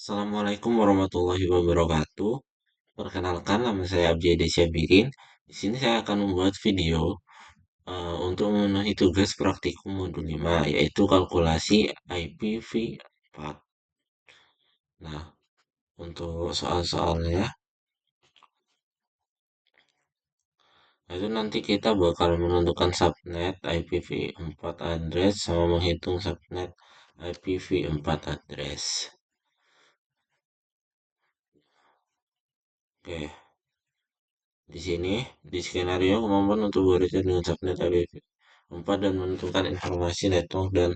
Assalamualaikum warahmatullahi wabarakatuh. Perkenalkan, nama saya Abdi Syabirin. Di sini saya akan membuat video untuk memenuhi tugas praktikum modul 5, yaitu kalkulasi IPv4. Nah, untuk soal-soalnya, itu nanti kita bakal menentukan subnet IPv4 address sama menghitung subnet IPv4 address. Oke, di sini, di skenario kemampuan untuk bekerja dengan subnet IPv4 dan menentukan informasi network dan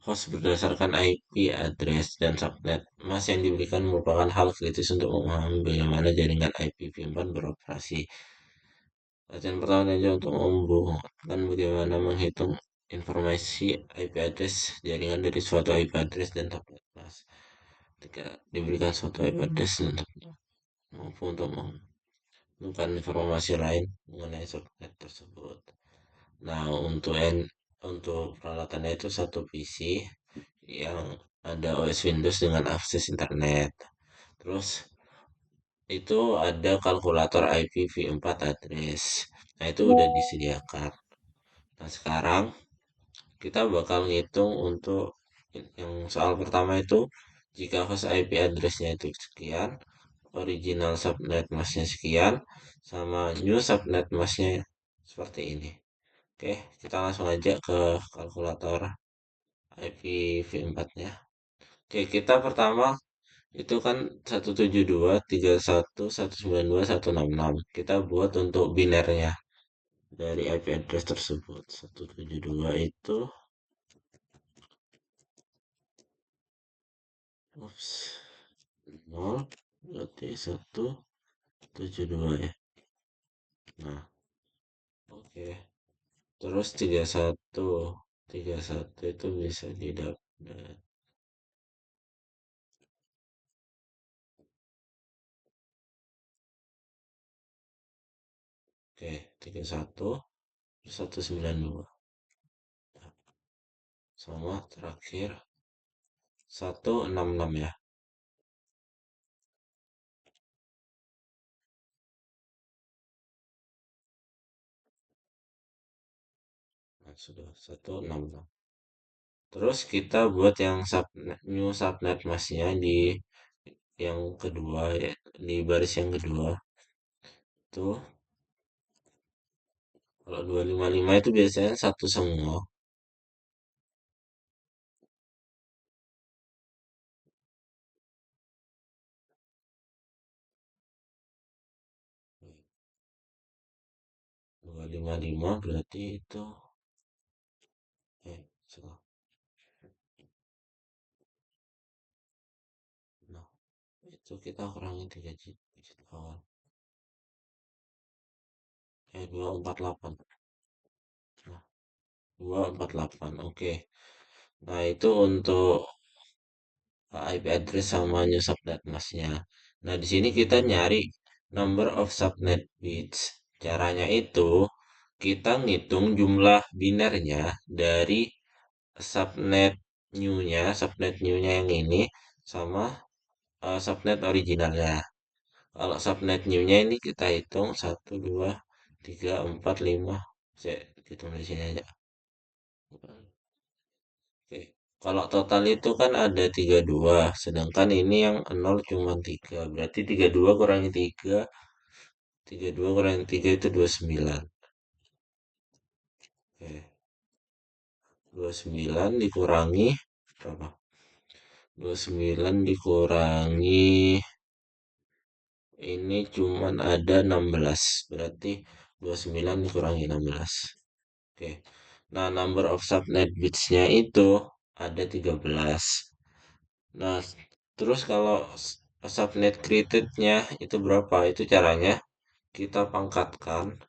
host berdasarkan IP address dan subnet. Mas yang diberikan merupakan hal kritis untuk memahami bagaimana jaringan IPv4 beroperasi. Latihan pertama aja untuk membuatkan bagaimana menghitung informasi IP address jaringan dari suatu IP address dan subnet. Mas, ketika diberikan suatu IP address dan subnet, maupun untuk menemukan informasi lain mengenai subnet tersebut. Nah, untuk peralatannya itu satu PC yang ada OS Windows dengan akses internet. Terus itu ada kalkulator IPv4 address. Nah, itu udah disediakan. Nah, sekarang kita bakal ngitung untuk yang soal pertama itu jika host IP address-nya itu sekian, original subnet masknya sekian, sama new subnet masknya seperti ini. Oke, kita langsung aja ke kalkulator IPv4-nya. Oke, kita pertama itu kan 172.31.192.166. Kita buat untuk binernya dari IP address tersebut. 172 itu ups, 0 berarti 172 ya. Nah, oke. Terus 31. 31 itu bisa didapat. Oke, 31 192 sama terakhir 166 ya. Nah, sudah 166. Terus kita buat yang subnet, new subnet masnya di yang kedua ya, di baris yang kedua. Tuh, kalau 255 itu biasanya satu semua. Dua 255 berarti itu salah. Nah, itu kita kurangi 3 digit awal. 248. Nah, 248. Oke. Nah, itu untuk IP address sama new subnet masnya. Nah, di sini kita nyari number of subnet bits. Caranya itu kita ngitung jumlah binernya dari subnet new-nya yang ini sama subnet originalnya. Kalau subnet new-nya ini kita hitung 1, 2, 3, 4, 5. Saya hitung di sini aja. Oke. Kalau total itu kan ada 32, sedangkan ini yang 0 cuma 3. Berarti 32 kurangi 3, 32 kurangi 3 itu 29. Oke. 29 dikurangi berapa? 29 dikurangi ini cuman ada 16. Berarti 29 dikurangi 16. Oke. Nah, number of subnet bits-nya itu ada 13. Nah, terus kalau subnet created-nya itu berapa? Itu caranya kita pangkatkan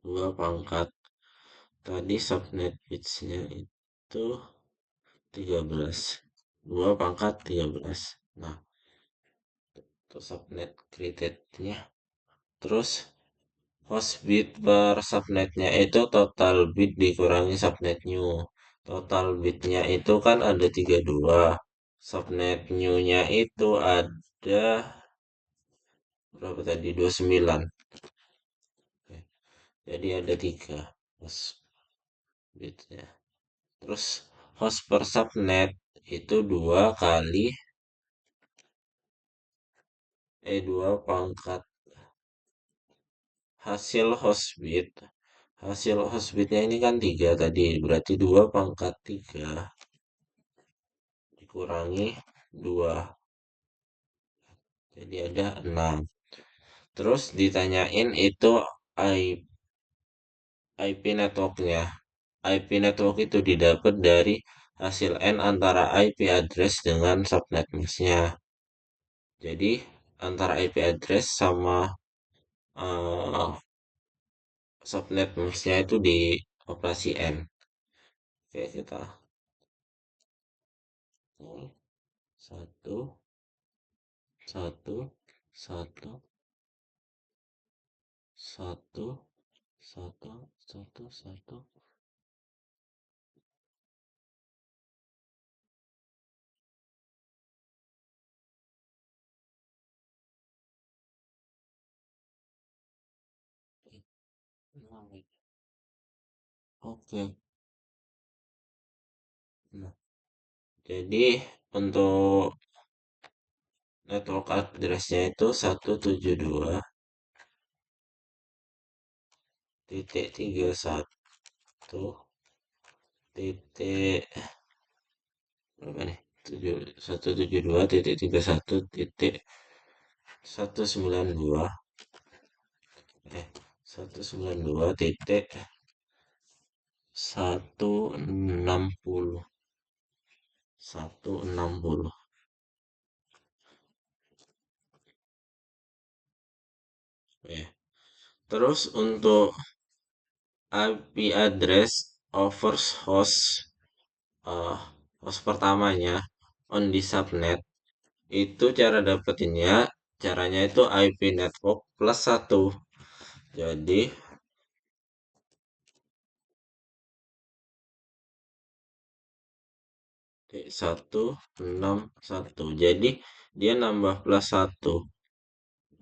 2 pangkat tadi subnet bits-nya itu 13. 2 pangkat 13. Nah, itu subnet created-nya. Terus host bit per subnetnya itu total bit dikurangi subnet new. Total bitnya itu kan ada 32. Subnet new-nya itu ada berapa tadi? 29. Oke. Jadi ada 3 host bitnya. Terus host per subnet itu 2 pangkat hasil host bit. Hasil host bitnya ini kan 3 tadi, berarti 2 pangkat 3 dikurangi 2, jadi ada 6. Terus ditanyain itu IP networknya. IP network itu didapat dari hasil N antara IP address dengan subnet masknya. Jadi antara IP address sama eh, subnet masknya itu dioperasi N. Oke, kita satu, satu, satu, satu, satu, satu, satu. Oke. Nah, jadi untuk network addressnya itu 172.31 titik berapa nih? 172.31.192 titik 160 160. Ya. Terus untuk IP address over uh, host pertamanya on di subnet itu cara dapetinnya, caranya itu IP network plus 1. Jadi 161. Jadi dia nambah plus 1.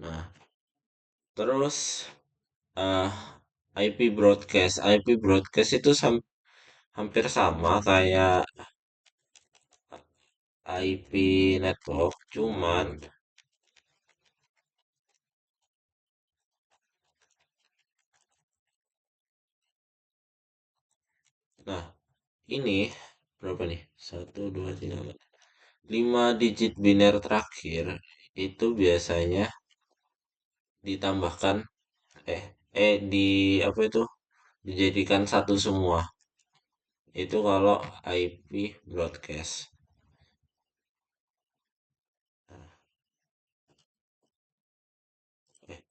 Nah, terus uh, IP broadcast itu hampir sama kayak IP network, cuman nah ini berapa nih? 1, 2, 3, 4, 5 digit biner terakhir itu biasanya ditambahkan di apa itu dijadikan satu semua. Itu kalau IP broadcast. Nah,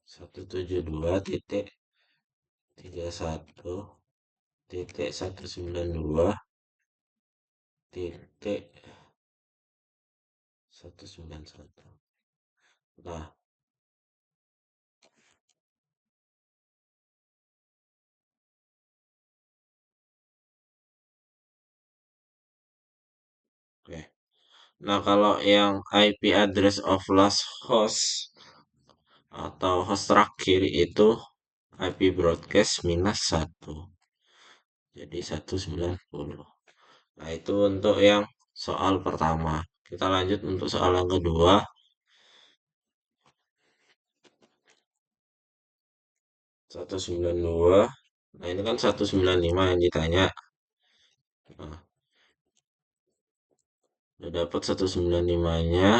172.168.191. Nah, oke. Nah, kalau yang IP address of last host atau host terakhir itu IP broadcast minus 1. Jadi 190. Nah, itu untuk yang soal pertama. Kita lanjut untuk soal yang kedua. 192. Nah, ini kan 195 yang ditanya. Nah, udah dapat 195-nya.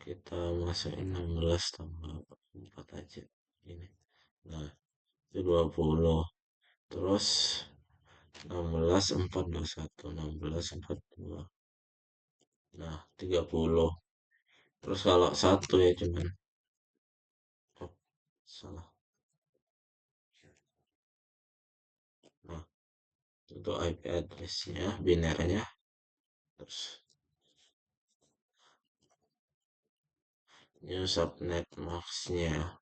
Kita masukin 16 tambah 4 aja. Ini. Nah, itu 20. Terus 16, 4, 21. 16, 4, 2. Nah, 30. Terus kalau satu ya cuman. Oh, salah. Nah, untuk IP address-nya, binernya. Terus new subnet mask-nya.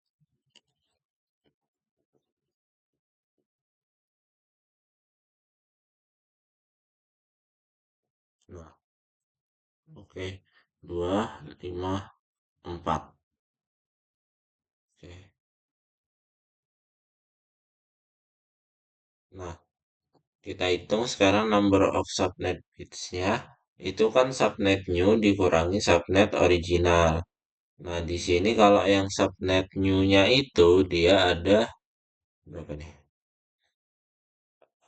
Nah, Oke, 254. Oke. Nah, kita hitung sekarang number of subnet bits-nya. Itu kan subnet new dikurangi subnet original. Nah, di sini kalau yang subnet new-nya itu dia ada berapa nih?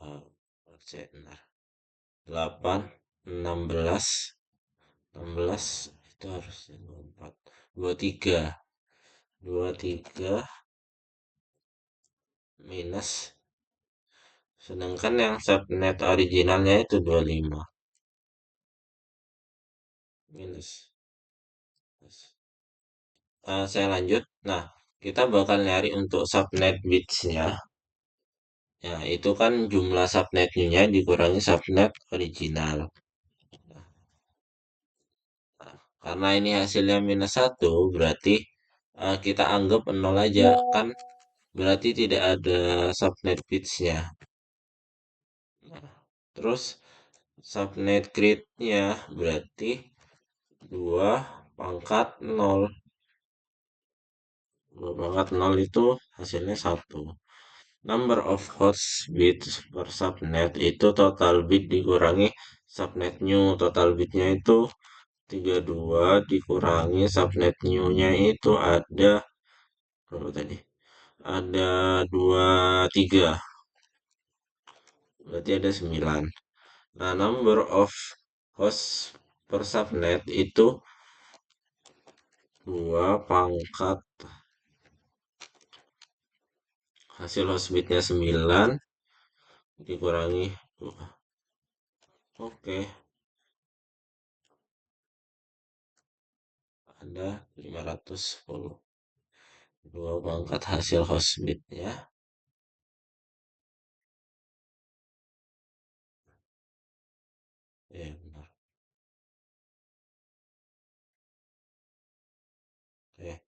Eh, cek bentar. 8, 16, 16 itu harusnya 24. 23. 23 minus, sedangkan yang subnet originalnya itu 25 minus. Saya lanjut. Nah, kita bakal nyari untuk subnet bits-nya. Ya, itu kan jumlah subnetnya dikurangi subnet original. Nah, karena ini hasilnya minus satu, berarti kita anggap nol aja. Kan berarti tidak ada subnet bits-nya. Nah, terus subnet grid-nya berarti 2 pangkat nol. 2 pangkat nol itu hasilnya satu. Number of host bits per subnet itu total bit dikurangi subnet new. Total bitnya itu 32 dikurangi subnet new-nya itu ada berapa tadi? Ada 23. Berarti ada 9. Nah, number of host per subnet itu 2 pangkat hasil host bitnya 9 dikurangi 2. Oke, ada 510. 2 pangkat hasil host bitnya. Ya, benar. Oke.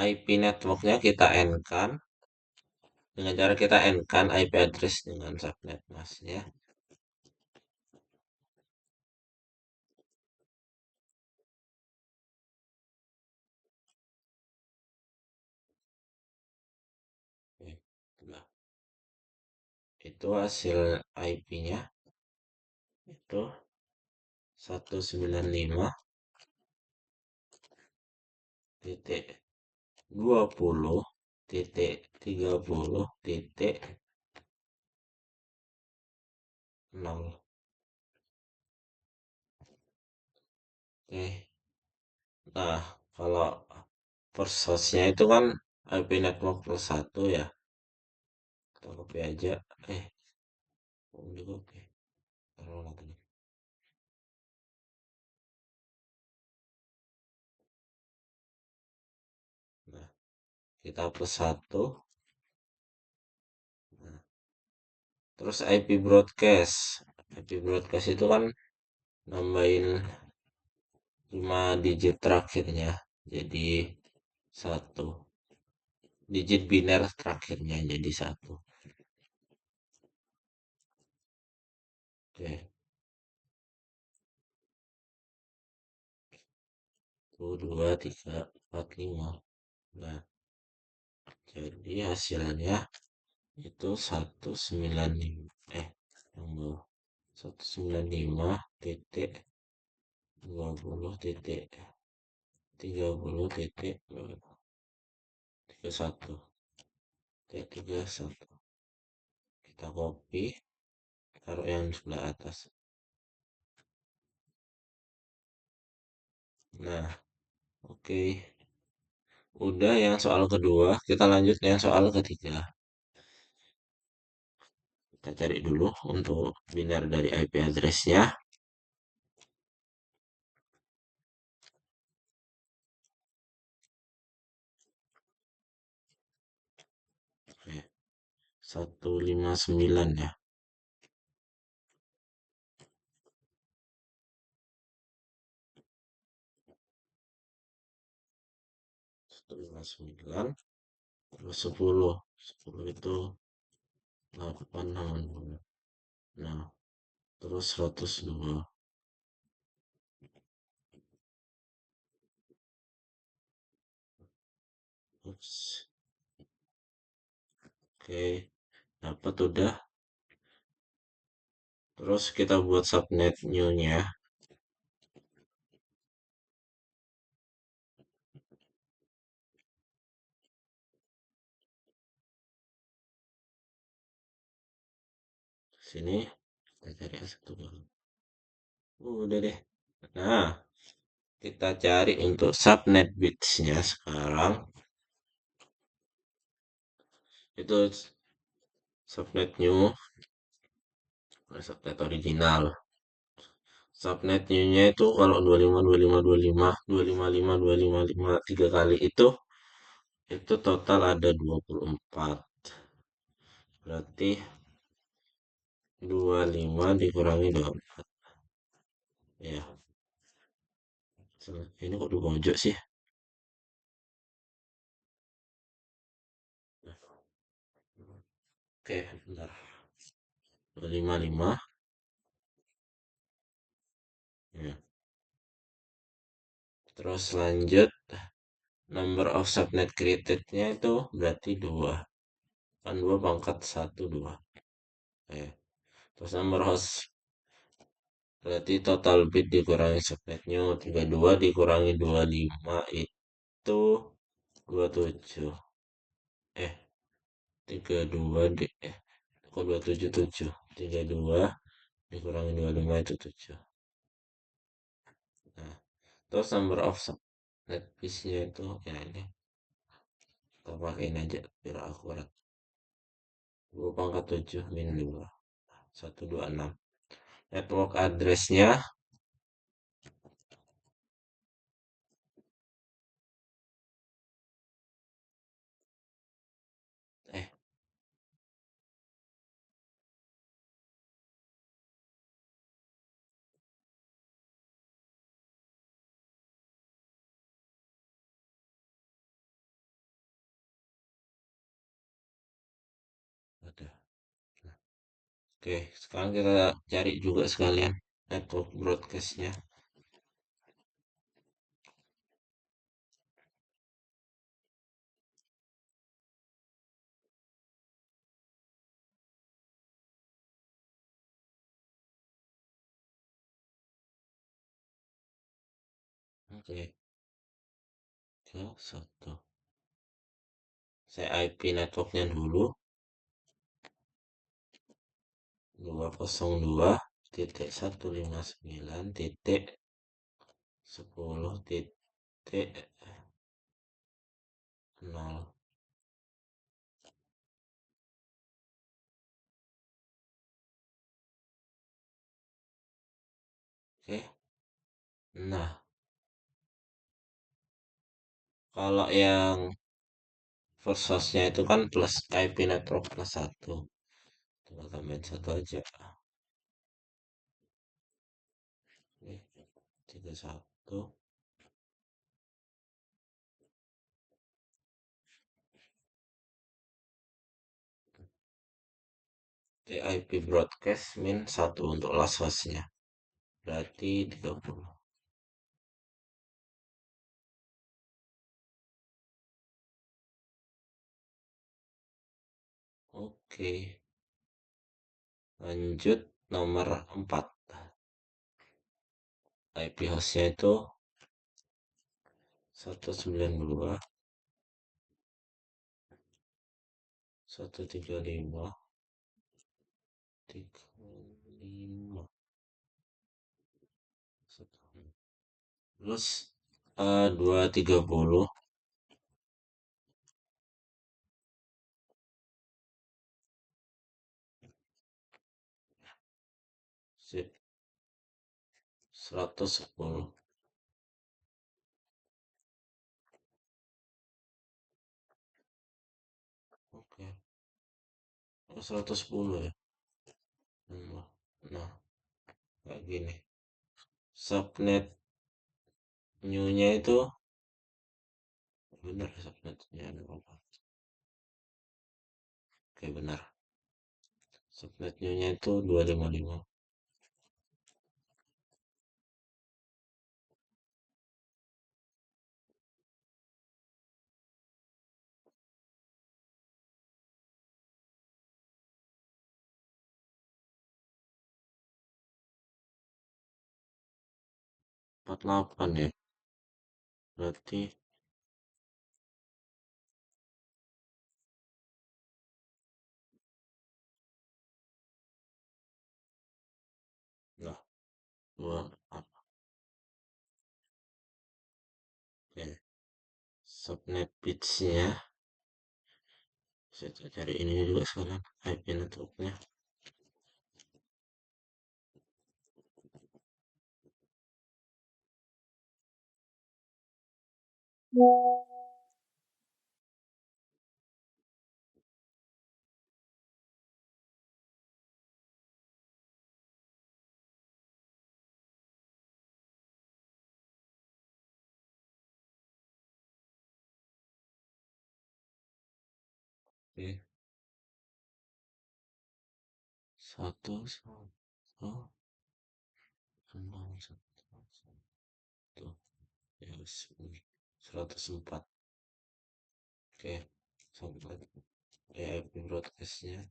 IP networknya kita N-kan. Dengan cara kita N-kan IP address dengan subnet masnya. Oke. Nah, itu hasil IP-nya. Itu 195.20.30.0. Oke. Nah, kalau per source-nya itu kan IP network plus 1 ya. Kita copy aja. Eh, oh, di copy. Taruh lagi nih. Nah, kita plus 1. Nah, terus IP broadcast. IP broadcast itu kan nambahin 5 digit terakhirnya. Jadi 1. Digit biner terakhirnya jadi 1. Oke. 1, 2, 3, 4, 5. Nah, jadi hasilnya itu 195. Yang bawah. 195 titik 20 titik 30 titik 31 titik 31. Kita copy, taruh yang sebelah atas. Nah, oke. Udah yang soal kedua, kita lanjut yang soal ketiga. Kita cari dulu untuk biner dari IP address-nya. Oke, 159 ya. 159 terus 10. 10 itu 8 60. Nah, terus 102. Ups. Oke, dapat udah. Terus kita buat subnet new-nya. Sini kita cari satu dulu. Udah deh. Nah, kita cari untuk subnet bits-nya sekarang. Itu subnet new, subnet original. Subnet new-nya itu kalau 25 3 kali itu total ada 24. Berarti 25 dikurangi 24. Ya, ini kok di pojok sih? Oke, bentar. 255. Ya. Terus lanjut, number of subnet created-nya itu berarti 2. Kan 2 pangkat 1, 2. Eh, terus number host berarti total bit dikurangi subnetnya 32 dikurangi 25 itu 27. Eh, 32 kok 277. 32 dikurangi 25 itu 7. Nah, terus number of subnet piece-nya itu ya ini kita pakein aja biar akurat. 2 pangkat 7 min 2. 126. Network address-nya eh ada. Oke, sekarang kita cari juga sekalian network broadcast-nya. Oke, ke satu. Saya IP networknya dulu 202.159.10.0. Oke. Nah, kalau yang first host-nya itu kan plus IP network plus 1. Kita tambahin 1 aja. Oke, 31. IP broadcast min 1 untuk last host-nya. Berarti 30. Oke, lanjut nomor 4. IP hostnya itu 192.135.35. Terus 230. Sip, 110. Oke, 110 ya. Nah, kayak gini. Subnet new-nya itu benar subnetnya ada apa? Oke, benar. Subnet new-nya itu 255. 48 ya. Berarti, nah, dua, apa, ya. Subnet bitsnya, saya cari ini juga sekarang, IP networknya. Oke, satu, satu, enam, satu, ya, 104. Oke, sampai ya IP broadcastnya.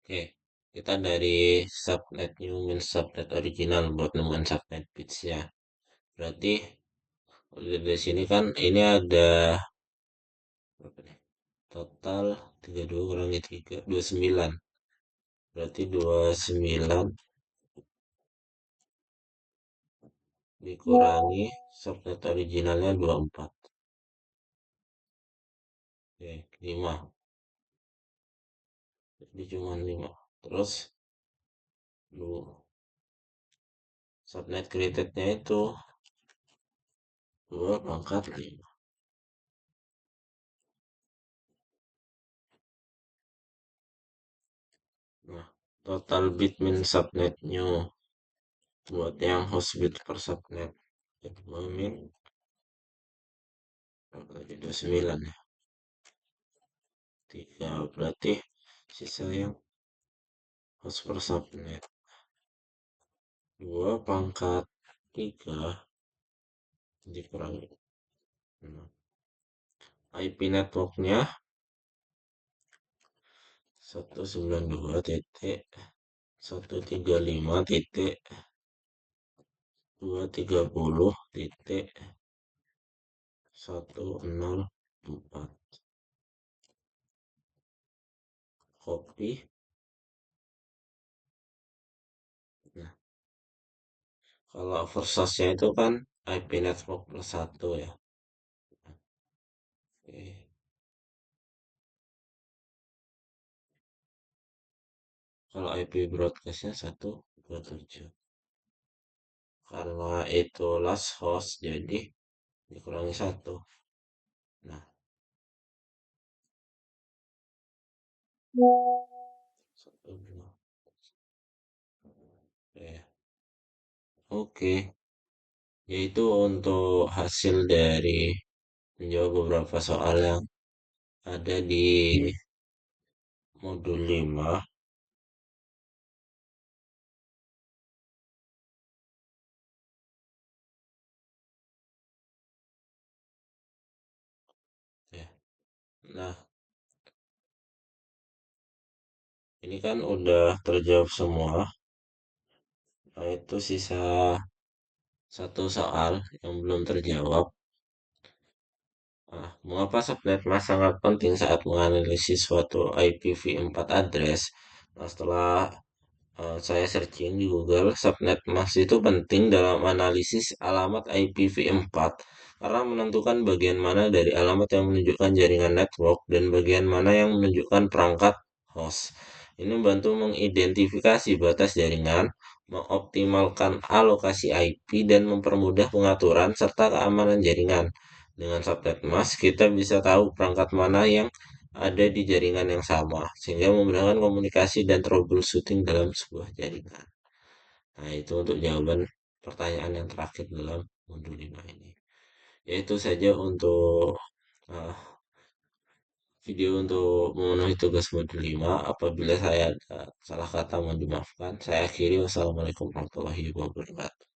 Oke, kita dari subnet new min subnet original buat nemuin subnet bitsnya. Berarti dari sini kan ini ada berapa nih? Total 32 kurangi 3, 29. Berarti 29 dikurangi subnet originalnya 24. Oke, 5. Jadi cuma 5. Terus subnet creatednya itu 2 pangkat 5. Nah, total bit min subnet new buat yang host bit per subnet. Jadi min berapa 29 ya. 3 berarti sisa yang host per subnet. 2 pangkat 3 dikurangi 6. IP networknya 192.135.230.104. Copy. Nah, kalau versasnya itu kan IP network plus 1 ya. Oke. Kalau IP broadcastnya 127. Karena itu last host jadi dikurangi 1. Nah, 1, 2. Ya. Oke, yaitu untuk hasil dari menjawab beberapa soal yang ada di modul 5. Ya. Nah, ini kan udah terjawab semua. Nah, itu sisa satu soal yang belum terjawab. Nah, mengapa subnet mask sangat penting saat menganalisis suatu IPv4 address? Nah, setelah saya searching di Google, subnet mask itu penting dalam analisis alamat IPv4 karena menentukan bagian mana dari alamat yang menunjukkan jaringan network dan bagian mana yang menunjukkan perangkat host. Ini membantu mengidentifikasi batas jaringan, mengoptimalkan alokasi IP, dan mempermudah pengaturan serta keamanan jaringan. Dengan subnet mask, kita bisa tahu perangkat mana yang ada di jaringan yang sama, sehingga memudahkan komunikasi dan troubleshooting dalam sebuah jaringan. Nah, itu untuk jawaban pertanyaan yang terakhir dalam modul 5 ini. Ya itu saja untuk uh, video untuk memenuhi tugas modul 5. Apabila saya ada salah kata mohon dimaafkan. Saya akhiri. Wassalamualaikum warahmatullahi wabarakatuh.